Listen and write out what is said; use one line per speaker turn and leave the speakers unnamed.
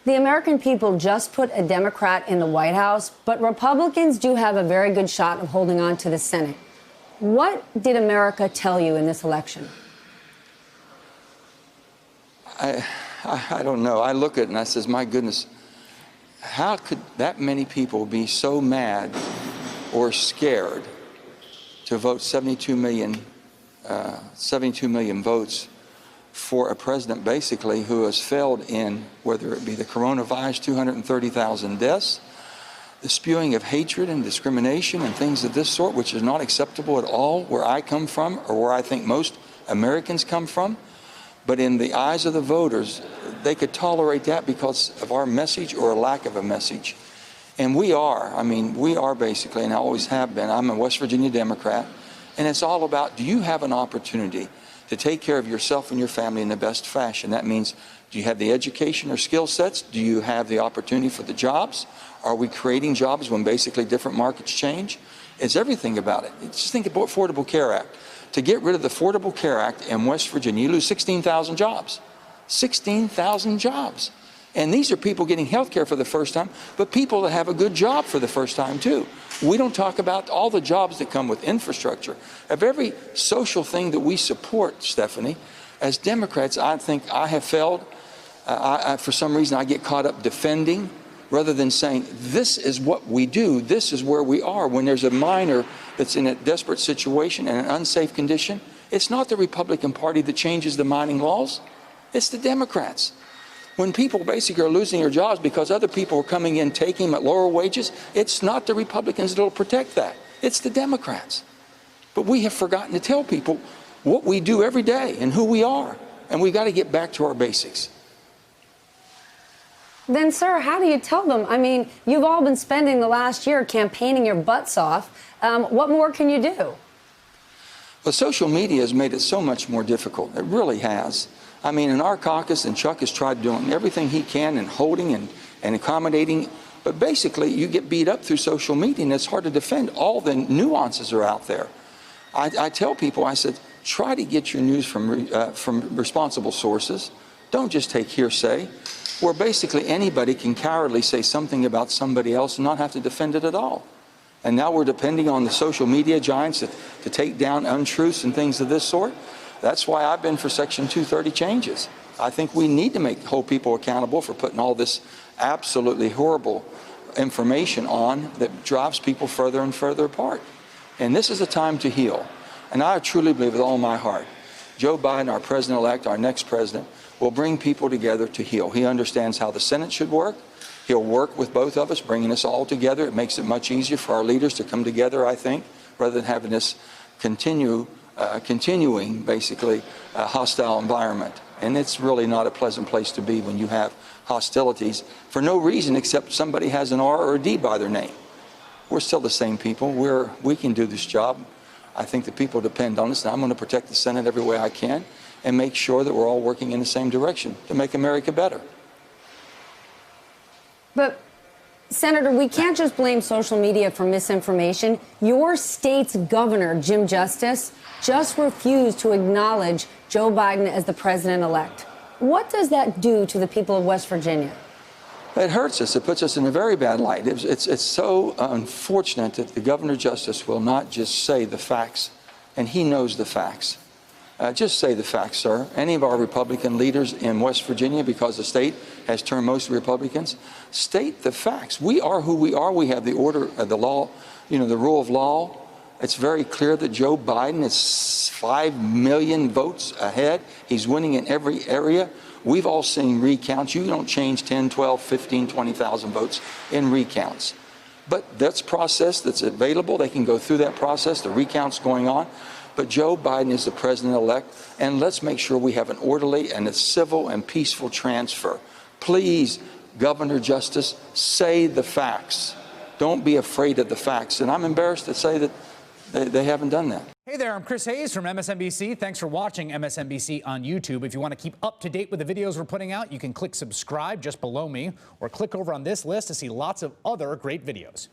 The American people just put a Democrat in the White House, but Republicans do have a very good shot of holding on to the Senate. What did America tell you in this election?
I don't know. I look at it and I says, my goodness, how could that many people be so mad or scared to vote 72 million votes for a president basically who has failed in, whether it be the coronavirus, 230,000 deaths, the spewing of hatred and discrimination and things of this sort, which is not acceptable at all where I come from or where I think most Americans come from. But in the eyes of the voters, they could tolerate that because of our message or a lack of a message. And we are basically, and I always have been, I'm a West Virginia Democrat, and it's all about, do you have an opportunity to take care of yourself and your family in the best fashion? That means, do you have the education or skill sets? Do you have the opportunity for the jobs? Are we creating jobs when basically different markets change? It's everything about it. Just think about Affordable Care Act. To get rid of the Affordable Care Act in West Virginia, you lose 16,000 jobs. 16,000 jobs. And these are people getting health care for the first time, but people that have a good job for the first time, too. We don't talk about all the jobs that come with infrastructure. Of every social thing that we support, Stephanie, as Democrats, I think I have failed. For some reason, I get caught up defending rather than saying, this is what we do, this is where we are. When there's a miner that's in a desperate situation and an unsafe condition, it's not the Republican Party that changes the mining laws, it's the Democrats. When people basically are losing their jobs because other people are coming in taking them at lower wages, it's not the Republicans that will protect that, it's the Democrats. But we have forgotten to tell people what we do every day and who we are, and we've got to get back to our basics.
Then, sir, how do you tell them? I mean, you've all been spending the last year campaigning your butts off. What more can you do?
Well, social media has made it so much more difficult. It really has. I mean, in our caucus, and Chuck has tried doing everything he can and holding and accommodating, but basically you get beat up through social media and it's hard to defend. All the nuances are out there. I tell people, I said, try to get your news from responsible sources. Don't just take hearsay, where basically anybody can cowardly say something about somebody else and not have to defend it at all. And now we're depending on the social media giants to take down untruths and things of this sort. That's why I've been for Section 230 changes. I think we need to hold people accountable for putting all this absolutely horrible information on that drives people further and further apart. And this is a time to heal. And I truly believe with all my heart, Joe Biden, our president-elect, our next president, will bring people together to heal. He understands how the Senate should work. He'll work with both of us, bringing us all together. It makes it much easier for our leaders to come together, I think, rather than having this continuing, basically, hostile environment. And it's really not a pleasant place to be when you have hostilities for no reason except somebody has an R or a D by their name. We're still the same people. We can do this job. I think the people depend on us, and I'm going to protect the Senate every way I can and make sure that we're all working in the same direction to make America better.
But, Senator, we can't just blame social media for misinformation. Your state's governor, Jim Justice, just refused to acknowledge Joe Biden as the president-elect. What does that do to the people of West Virginia?
It hurts us. It puts us in a very bad light. It's so unfortunate that the Governor Justice will not just say the facts, and he knows the facts. Just say the facts, sir. Any of our Republican leaders in West Virginia, because the state has turned most Republicans, state the facts. We are who we are. We have the order of the law, the rule of law. It's very clear that Joe Biden is 5 million votes ahead. He's winning in every area. We've all seen recounts. You don't change 10, 12, 15, 20,000 votes in recounts. But that's process that's available. They can go through that process. The recount's going on. But Joe Biden is the president-elect, and let's make sure we have an orderly and a civil and peaceful transfer. Please, Governor Justice, say the facts. Don't be afraid of the facts. And I'm embarrassed to say that they haven't done that.
Hey there, I'm Chris Hayes from MSNBC. Thanks for watching MSNBC on YouTube. If you want to keep up to date with the videos we're putting out, you can click subscribe just below me or click over on this list to see lots of other great videos.